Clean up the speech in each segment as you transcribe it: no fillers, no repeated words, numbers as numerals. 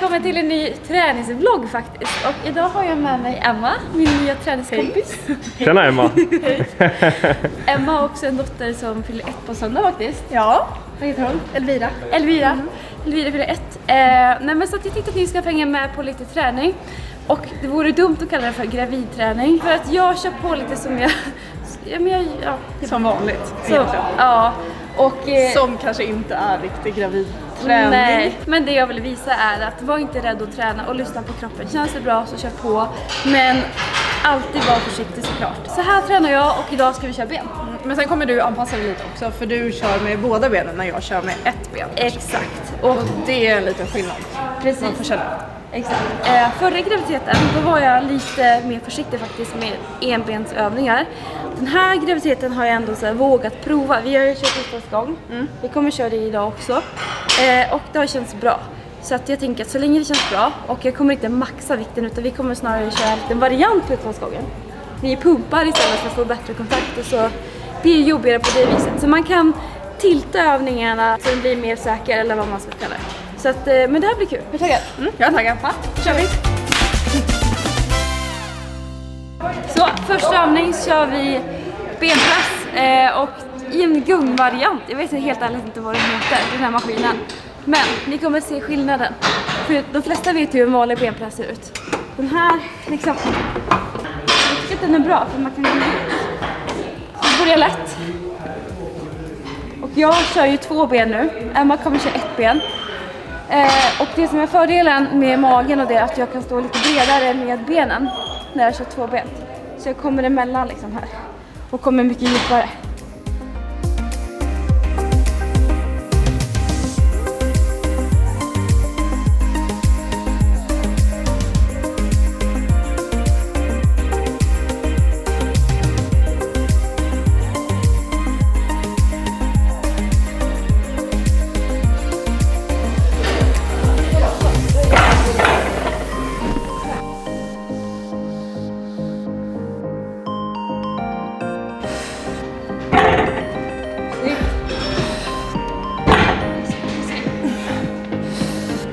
välkommen till en ny träningsvlogg faktiskt. Och idag har jag med mig Emma, min nya träningskompis. Tjena Emma! Emma har också en dotter som fyller 1 på söndag faktiskt. Ja. Vad heter hon? Elvira. Elvira fyller 1. Nej, men så att jag tänkte att ni ska hänga med på lite träning. Och det vore dumt att kalla det för gravidträning. För att jag kör på lite som jag... Som vanligt. Så, ja. Och, som kanske inte är riktigt gravidträning. Nej, men det jag vill visa är att var inte rädd att träna och lyssna på kroppen. Känns det bra så kör på. Men alltid vara försiktig såklart. Så här tränar jag och idag ska vi köra ben. Men sen kommer du anpassa dig lite också, för du kör med båda benen när jag kör med ett ben. Exakt. Och det är en liten skillnad. Precis. Man får känna. Exakt. Förra graviditeten då var jag lite mer försiktig faktiskt med enbensövningar. Den här graviditeten har jag ändå så här vågat prova. Vi har ju kört första gång. Vi kommer köra det idag också. Och det har känts bra. Så att jag tänker att så länge det känns bra och jag kommer inte maxa vikten utan vi kommer snarare köra en variant på utfallsgången. Vi pumpar istället för att få bättre kontakt och så blir det jobbigare på det viset. Så man kan tilta övningarna så det blir mer säker eller vad man ska kalla det. Så att, men det här blir kul. Är du taggad? Jag är taggad. Ja, då kör vi! Så, första övning kör vi benpress och i en gungvariant. Jag vet helt ärligt inte vad den heter, den här maskinen. Men ni kommer se skillnaden. För de flesta vet ju hur en vanlig benpress ser ut. Den här, liksom, jag tycker att den är bra för man kan gå ut. Så börjar lätt. Och jag kör ju 2 ben nu. Emma kommer köra 1 ben. Och det som är fördelen med magen och det är att jag kan stå lite bredare med benen när jag kör 2 ben. Så jag kommer emellan liksom här och kommer mycket djupare.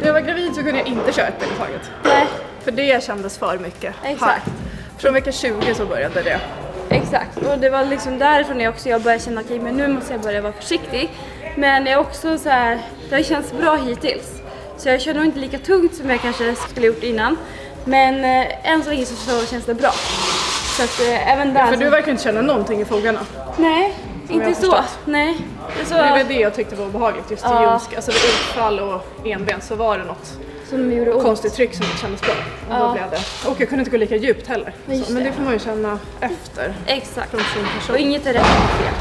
När jag var gravid så kunde jag inte köra ett ben i taget. Nej, För det kändes för mycket. Exakt. Här. Från vecka 20 så började det. exakt. Och det var liksom därifrån jag började känna okej, men nu måste jag börja vara försiktig. Men jag är också så här, det har känts bra hittills. Så jag kör nog inte lika tungt som jag kanske skulle gjort innan. Men än så länge så känns det bra. Så att även där... För du verkar inte känna någonting i fogarna. Nej, jag inte har så. förstått. Nej. Det är så... Det var det jag tyckte var behagligt just i ljumsk. Alltså vid utfall och enben så var det något som gjorde ont. konstigt tryck som inte kändes bra. Och då blev det. Och jag kunde inte gå lika djupt heller. Just Så, men det. det får man ju känna efter. Exakt. Från sin person. Och inget är rätt eller fel.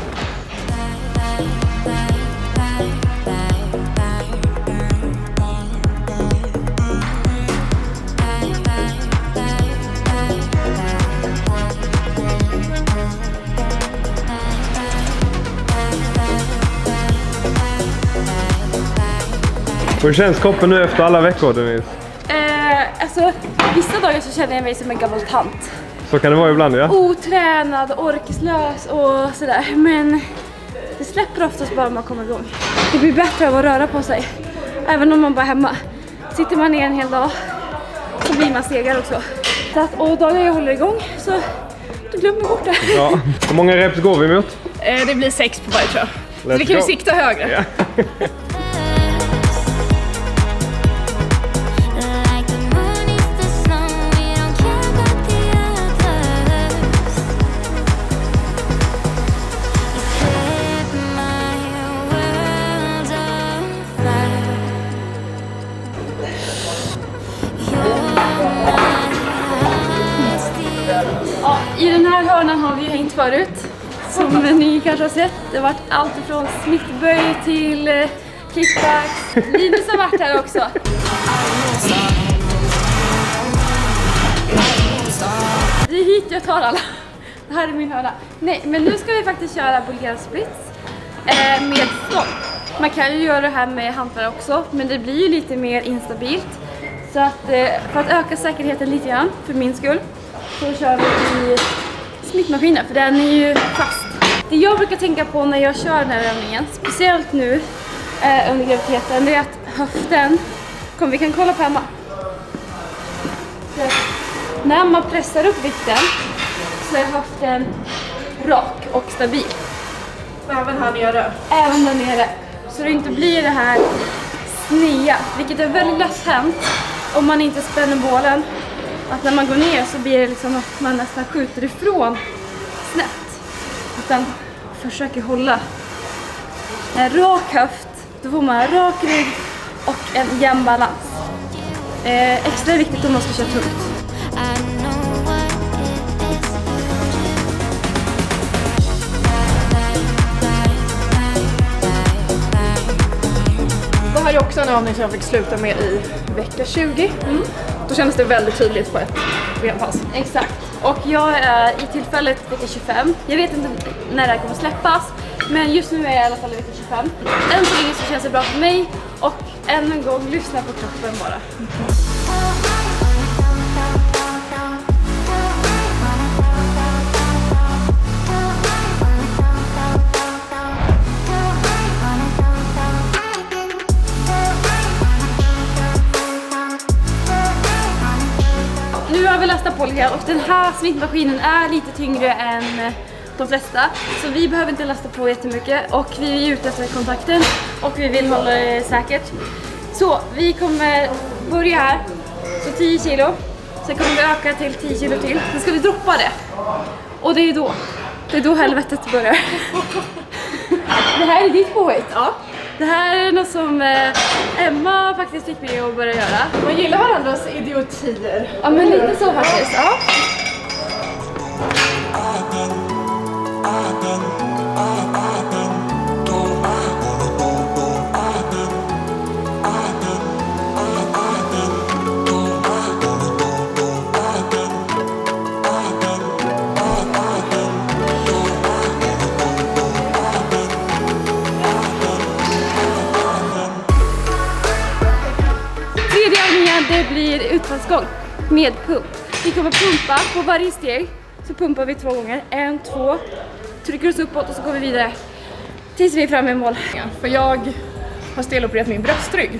Hur känns kroppen nu efter alla veckor, Denise? Alltså, vissa dagar så känner jag mig som en gammal tant. Så kan det vara ibland, ja? Otränad, orkeslös och sådär. Men det släpper oftast bara man kommer igång. Det blir bättre av att röra på sig. Även om man bara är hemma. Sitter man ner en hel dag så blir man segare också. Så att, och dagar jag håller igång så då glömmer jag bort det. Ja. Hur många reps går vi mot? Det blir 6 på varje tror jag. Så Let's vi kan ju go. sikta högre. Ja. Ja, i den här hörnan har vi ju hängt förut. Som ni kanske har sett. Det har varit allt ifrån smittböj till kickbacks. Linus har varit här också. Det är hit jag tar alla. Det här är min hörna. Nej, men nu ska vi faktiskt köra bulgarian splits med stång. Man kan ju göra det här med hantlar också, men det blir ju lite mer instabilt. Så att för att öka säkerheten lite grann, för min skull, så kör vi i smittmaskinen, för den är ju fast. Det jag brukar tänka på när jag kör den här övningen, speciellt nu under graviditeten, det är att höften, vi kan kolla på Emma. när man pressar upp vikten så är höften rak och stabil. Även här nere? Även där nere. Så det inte blir det här snea, vilket är väldigt lätt hänt om man inte spänner bålen. Att när man går ner så blir det liksom att man nästan skjuter ifrån snett. Utan försöker hålla en rak höft, då får man en rak rygg och en jämn balans. Extra viktigt om man ska köra tungt. Det här är också en övning som jag fick sluta med i vecka 20. Då kändes det väldigt tydligt på ett benpass. Exakt. Och jag är i tillfället vecka 25. Jag vet inte när det här kommer släppas, men just nu är jag i alla fall i vecka 25. Än så länge så känns det bra för mig och än en gång lyssna på kroppen bara. Nu har vi lastat på lite och den här smittmaskinen är lite tyngre än de flesta. Så vi behöver inte lasta på jättemycket och vi är ute efter kontakten och vi vill hålla det säkert. Så vi kommer börja här, så 10 kilo. Sen kommer vi öka till 10 kilo till. Sen ska vi droppa det. Och det är då helvetet börjar. Det här är ditt påhitt. Ja. Det här är något som Emma faktiskt fick mig att börja göra. Man gillar varandras idiotier. Ja, men lite så faktiskt. Ja. Tredje övningen, det blir utfallsgång med pump. Vi kommer pumpa på varje steg. Så pumpar vi 2 gånger. 1, 2. Trycker oss uppåt och så går vi vidare. Tills vi är framme i mål. För jag har stelopererat min bröstrygg.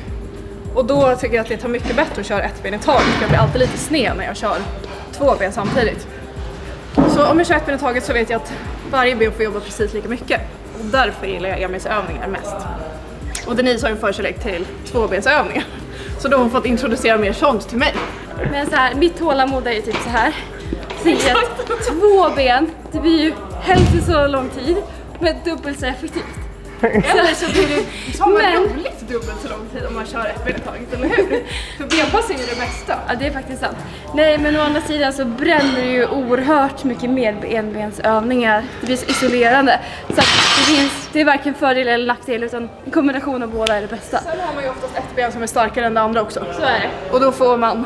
Och då tycker jag att det tar mycket bättre att köra ett ben i taget. Jag blir alltid lite sned när jag kör 2 ben samtidigt. Så om jag kör ett ben i taget så vet jag att varje ben får jobba precis lika mycket. Och därför gillar jag Emils övningar mest. Och Denise har ju en förkärlek till 2-bensövningar. Så då har hon fått introducera mer sånt till mig. Men så här, mitt tålamod är ju typ så här. Så 2 ben, det blir ju hälften så lång tid, men dubbelt så effektivt. Så blir det som roligt dubbelt så lång tid om man kör ett ben i taget, eller hur? För benpass är ju det bästa. Ja, det är faktiskt sant. Nej, men å andra sidan så bränner det ju oerhört mycket mer enbensövningar. Det blir så isolerande. Så att det är varken fördel eller nackdel, utan en kombination av båda är det bästa. Sen har man ju oftast ett ben som är starkare än det andra också. Så är det. Och då får man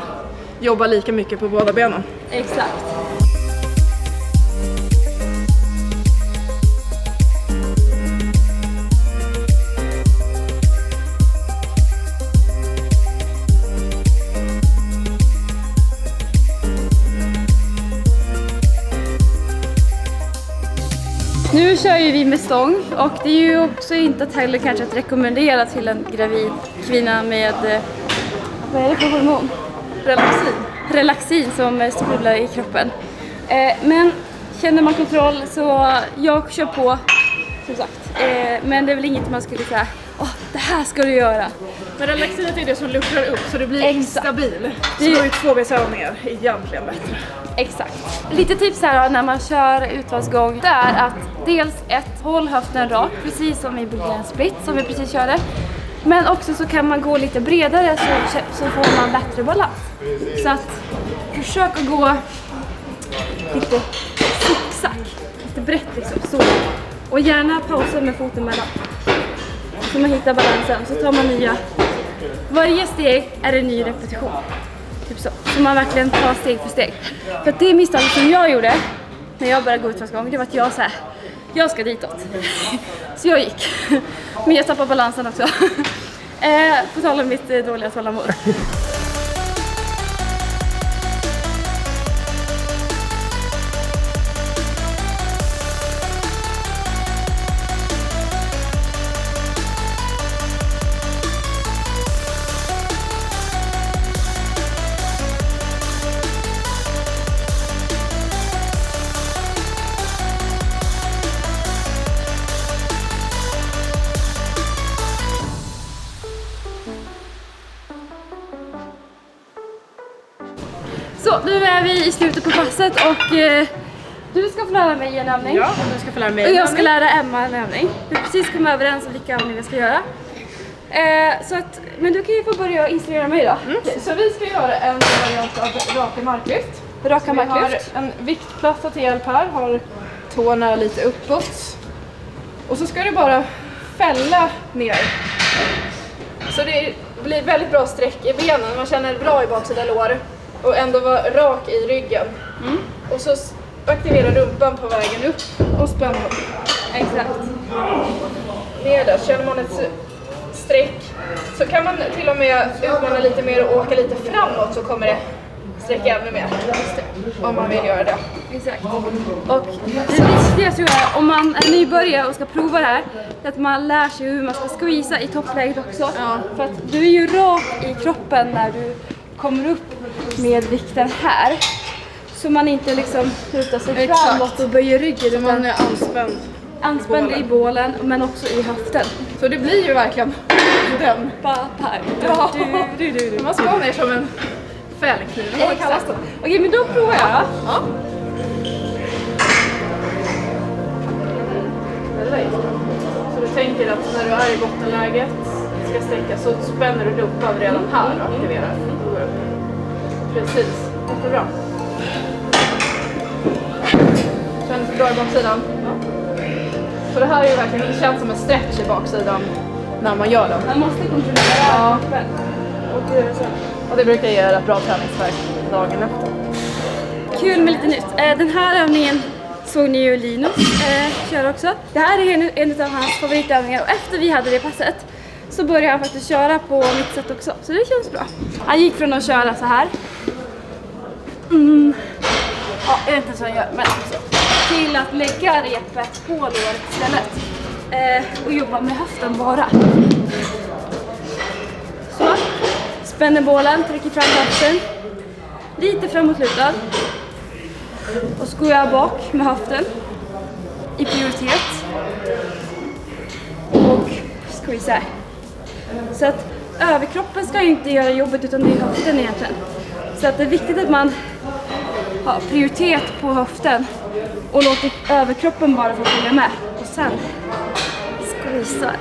jobba lika mycket på båda benen. Exakt. Nu kör ju vi med stång och det är ju också inte heller kanske att rekommendera till en gravid kvinna med, vad är det för hormon? Relaxin som sprudlar i kroppen. Men känner man kontroll så jag kör på, som sagt. Men det är väl inget man skulle säga, det här ska du göra. Men relaxinet är det som luckrar upp så det blir stabil. Så då är 2-bensövningar egentligen bättre. Exakt. Lite tips här då, när man kör utfallsgång, det är att dels håll höften rak, precis som i bulgarian split som vi precis körde. Men också så kan man gå lite bredare så får man bättre balans. Så att försök att gå lite zigzag, lite brett liksom, så. Och gärna pausa med foten mellan. Så man hittar balansen, så tar man nya. Varje steg är en ny repetition. Typ så man verkligen tar steg för steg. För att det misstaget som jag gjorde när jag började gå utfallsgång, det var att jag så här, jag ska ditåt. Så jag gick. Men jag tappade balansen också. På tal om mitt dåliga tålamod. vi i slutet på passet och du ska få lära mig en övning. Ja, du ska få lära mig och jag ska lära Emma en övning. Vi har precis kommit överens om vilka övningar vi ska göra. Så att, men du kan ju få börja instruera mig då. Så vi ska göra en variant av raka marklyft. Raka Vi har marklyft. en viktplatta till hjälp här, har tårna lite uppåt. Och så ska du bara fälla ner. Så det blir väldigt bra sträck i benen, man känner bra i baksida lår. Och ändå vara rak i ryggen. Och så aktivera rumpan på vägen upp och spänna upp. Exakt. Ner där, känner man ett streck så kan man till och med utmana lite mer och åka lite framåt så kommer det sträcka ännu mer. Om man vill göra det. Exakt. Och det viktigaste är om man är nybörjare och ska prova det här är att man lär sig hur man ska squeeza i toppläget också. Ja. För att du är ju rak i kroppen när du kommer upp med vikten här. Så man inte liksom lutar sig framåt och böjer ryggen. Så man är anspänd. Anspänd i bålen men också i höften. Så det blir ju verkligen den. Ja. Man ska ner som en fällkniv. Vad kallas det? Okej, men då provar jag då. Ja. Så du tänker att när du är i bottenläget ska sträcka så spänner du rumpan redan här och aktiverar. Precis, jättebra. Känns det bra i baksidan? Så det här är ju verkligen, det känns som en stretch i baksidan när man gör den. Man måste kontrollera kroppen. Och det brukar ge rätt bra träningsvärk dagen efter. Kul med lite nytt. Den här övningen såg ni ju Linus köra också. Det här är en av hans favoritövningar och efter vi hade det passet så började han faktiskt köra på mitt sätt också. Så det känns bra. Han gick från att köra så här. Ja, jag vet inte så jag gör, men så. Till att lägga repet på låret istället. Och jobba med höften bara. Så. Spänner bålen, trycker fram höften. Lite framåtlutad. Och så går jag bak med höften. I prioritet. Och squeezar. Så att överkroppen ska ju inte göra jobbet utan det är höften egentligen. Så att det är viktigt att man har prioritet på höften. Och låter överkroppen bara få följa med. Och sen squeezar.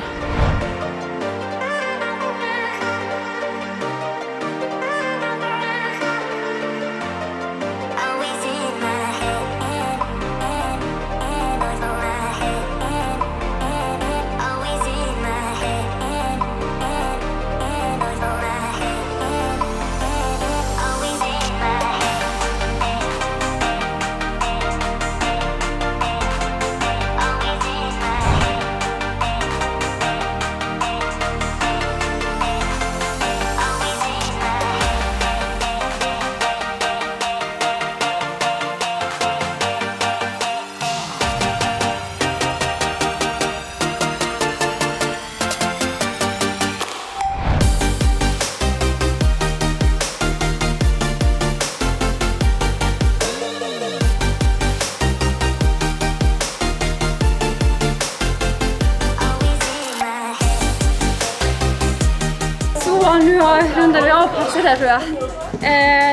Nu rundar vi av passet här tror jag.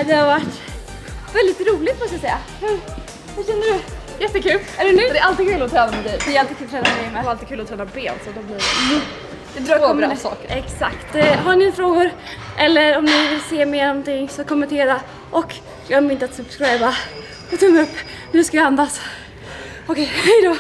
Det har varit väldigt roligt måste jag säga. Hur känner du? Jättekul. Är du nöjd? Det är alltid kul att träna med dig. Det är alltid kul att träna med dig med. Det är alltid kul att träna ben så då blir Det två bra saker. Exakt. Har ni frågor eller om ni vill se mer någonting så kommentera. Och glöm inte att subscriba och tumma upp. Nu ska jag andas. Okej, hej då!